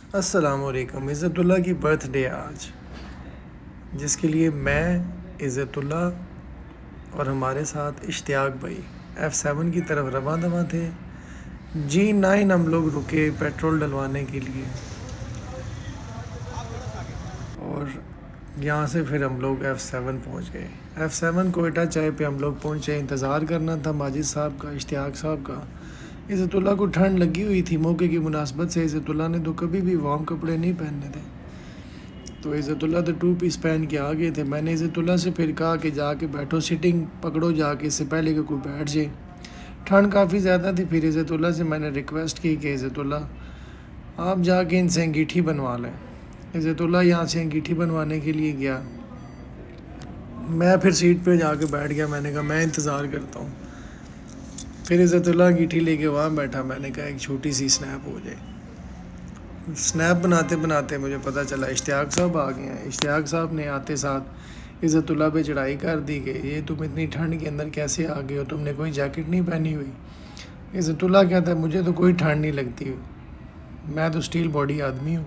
अस्सलामुअलैकुम। इज़्ज़तुल्लाह की बर्थडे आज, जिसके लिए मैं, इज़्ज़तुल्लाह और हमारे साथ इश्तियाक भाई F7 की तरफ रवा दवा थे। G9 हम लोग रुके पेट्रोल डलवाने के लिए और यहाँ से फिर हम लोग F7 पहुँच गए। F7 कोयटा चाय पे हम लोग पहुँचे। इंतज़ार करना था माजिद साहब का, इश्तियाक साहब का। इज़्ज़तुल्लाह को ठंड लगी हुई थी मौके की मुनासबत से। इज़्ज़तुल्लाह ने तो कभी भी वार्म कपड़े नहीं पहने थे, तो इज़्ज़तुल्लाह तो 2 पीस पहन के आ गए थे। मैंने इज़्ज़तुल्लाह से फिर कहा कि जाके बैठो, सिटिंग पकड़ो जाके, इससे पहले कि कोई बैठ जाए। ठंड काफ़ी ज़्यादा थी। फिर इज़्ज़तुल्लाह से मैंने रिक्वेस्ट की कि इज़्ज़तुल्लाह आप जाके इनसे अंगीठी बनवा लें। इज़्ज़तुल्लाह यहाँ से अंगीठी बनवाने के लिए गया। मैं फिर सीट पे जाके बैठ गया। मैंने कहा मैं इंतज़ार करता हूँ। फिर इज़्ज़तुल्लाह अंगीठी लेके वहाँ बैठा। मैंने कहा एक छोटी सी स्नैप हो जाए। स्नैप बनाते बनाते मुझे पता चला इश्तियाक साहब आ गए हैं। इश्तियाक साहब ने आते साथ इज़्ज़तुल्लाह पे चढ़ाई कर दी कि ये तुम इतनी ठंड के अंदर कैसे आ गए हो, तुमने कोई जैकेट नहीं पहनी हुई। इज़्ज़तुल्लाह कहता है मुझे तो कोई ठंड नहीं लगती, मैं तो स्टील बॉडी आदमी हूँ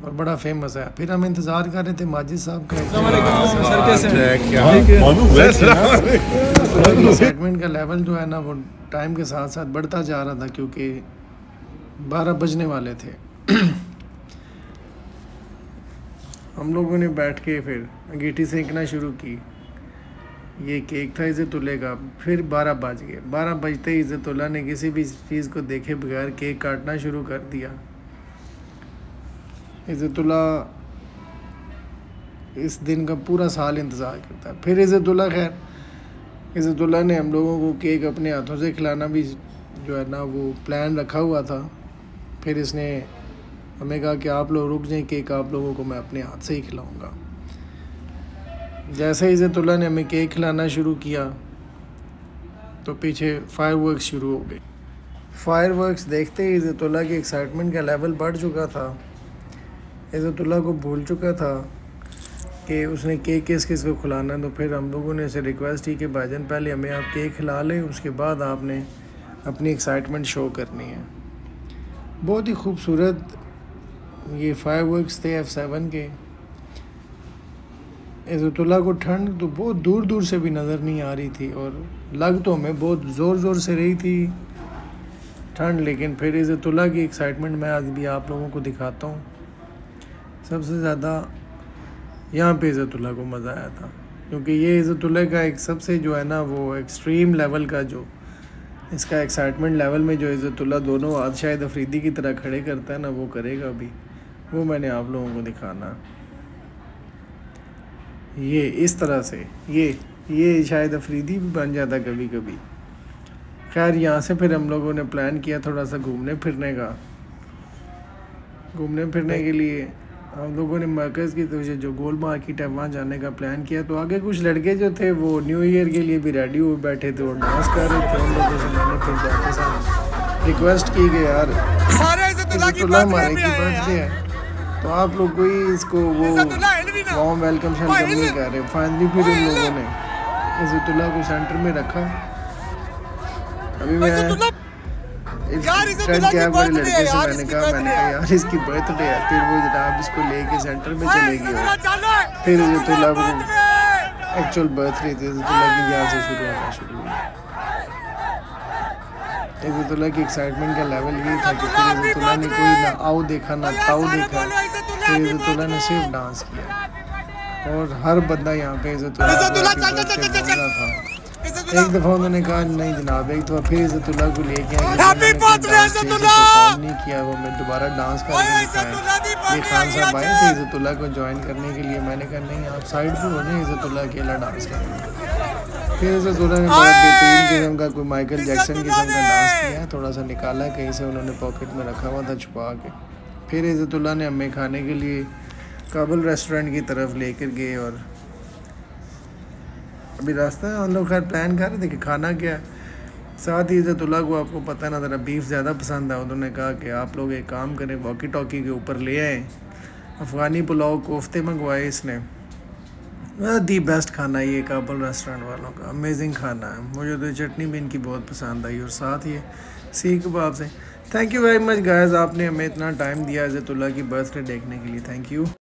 और बड़ा फेमस है। फिर हम इंतज़ार कर रहे थे माजिद साहब का। एक्साइटमेंट का लेवल जो है ना वो टाइम के साथ साथ बढ़ता जा रहा था, क्योंकि 12 बजने वाले थे। हम लोगों ने बैठ के फिर अंगीठी सेंकना शुरू की। ये केक था इज़्ज़तुल्लाह का। फिर 12 बज गए। 12 बजते ही इज़्ज़तुल्लाह ने किसी भी चीज़ को देखे बगैर केक काटना शुरू कर दिया। इज़्ज़तुल्लाह इस दिन का पूरा साल इंतज़ार करता है। फिर इज़्ज़तुल्लाह ने हम लोगों को केक अपने हाथों से खिलाना भी जो है ना वो प्लान रखा हुआ था। फिर इसने हमें कहा कि आप लोग रुक जाएं, केक आप लोगों को मैं अपने हाथ से ही खिलाऊंगा। जैसे इज़्ज़तुल्लाह ने हमें केक खिलाना शुरू किया तो पीछे फायरवर्क्स शुरू हो गए। फायरवर्क्स देखते ही इज़्ज़तुल्लाह की एक्साइटमेंट का लेवल बढ़ चुका था। इज़्ज़तुल्लाह को भूल चुका था कि उसने केक किस किस को खिलाना। तो फिर हम लोगों ने इसे रिक्वेस्ट की कि भाईजान पहले हमें आप केक खिला लें, उसके बाद आपने अपनी एक्साइटमेंट शो करनी है। बहुत ही खूबसूरत ये फायरवर्क्स थे F7 के। इज़्ज़तुल्लाह को ठंड तो बहुत दूर दूर से भी नज़र नहीं आ रही थी और लग तो हमें बहुत ज़ोर ज़ोर से रही थी ठंड। लेकिन फिर इज़्ज़तुल्लाह की एक्साइटमेंट मैं आज भी आप लोगों को दिखाता हूँ। सबसे ज़्यादा यहाँ पे इज़्ज़तुल्लाह को मज़ा आया था, क्योंकि ये इज़्ज़तुल्लाह का एक सबसे जो है ना वो एक्सट्रीम लेवल का जो इसका एक्साइटमेंट लेवल में जो इज़्ज़तुल्लाह दोनों हाथ शाहिद अफरीदी की तरह खड़े करता है ना, वो करेगा भी। वो मैंने आप लोगों को दिखाना। ये इस तरह से ये शायद अफरीदी भी बन जाता कभी कभी। खैर यहाँ से फिर हम लोगों ने प्लान किया थोड़ा सा घूमने फिरने का। घूमने फिरने के लिए हम लोगों ने मरकज़ की तो जो गोल मार्केट है वहाँ जाने का प्लान किया। तो आगे कुछ लड़के जो थे वो न्यू ईयर के लिए भी रेडी हुए बैठे थे और डांस कर रहे थे। उन लोगों से मैंने फिर जाके साथ रिक्वेस्ट की कि यार इज़्ज़तुल्लाह हमारे की बर्थडे है, तो आप लोग कोई इसको वो वार्म वेलकम शेलकम नहीं कर रहे। फाइनली फिर उन लोगों ने इज़्ज़तुल्लाह को सेंटर में रखा। अभी मैं ट्रेड कैब वाले लड़के से मैंने कहा यार इसकी बर्थडे है। फिर वो जनाब इसको लेके सेंटर में चले गए। फिर इज़्ज़तुल्लाह को एक्चुअल बर्थडे थी इज़्ज़तुल्लाह की यहाँ से शुरू होना शुरू हुई। इज़्ज़तुल्लाह की एक्साइटमेंट का लेवल ये था कि फिर इज़्ज़तुल्लाह ने कोई ना आओ देखा ना ताऊ देखा। फिर इज़्ज़तुल्लाह ने सिर्फ डांस किया और हर बंदा यहाँ पे इज़्ज़तुल्लाह था। एक दफ़ा उन्होंने कहा नहीं जनाब, एक दफ़ा फिर इज़्ज़तुल्लाह को लेके परफॉर्म नहीं किया, वो मैं दोबारा डांस करके दिखाया। ये खान साहब आए थे इज़्ज़तुल्लाह को ज्वाइन करने के लिए। मैंने कहा नहीं आप साइड पर हो जाए, इज़्ज़तुल्लाह अकेला डांस करेंगे। फिर इज़्ज़तुल्लाह ने बड़ा बेहतरीन किस्म का कोई माइकल जैक्सन किस्म का डांस किया। थोड़ा सा निकाला कहीं से, उन्होंने पॉकेट में रखा हुआ था छुपा के। फिर इज़्ज़तुल्लाह ने हमें खाने के लिए काबुल रेस्टोरेंट की तरफ लेकर गए और अभी रास्ता हम लोग खैर प्लान कर रहे थे कि खाना क्या है। साथ ही इज़्ज़तुल्लाह को आपको पता है ना ज़रा बीफ ज़्यादा पसंद है। उन्होंने कहा कि आप लोग एक काम करें, वॉकी टॉकी के ऊपर ले आए अफ़गानी पुलाव कोफ्ते मंगवाए इसने। दी बेस्ट खाना ये काबुल रेस्टोरेंट वालों का, अमेजिंग खाना है। मुझे तो चटनी भी इनकी बहुत पसंद आई और साथ ही सीख कबाब से thank you very much guys, आपने हमें इतना टाइम दिया इज़्ज़तुल्लाह की बर्थडे देखने के लिए। Thank you.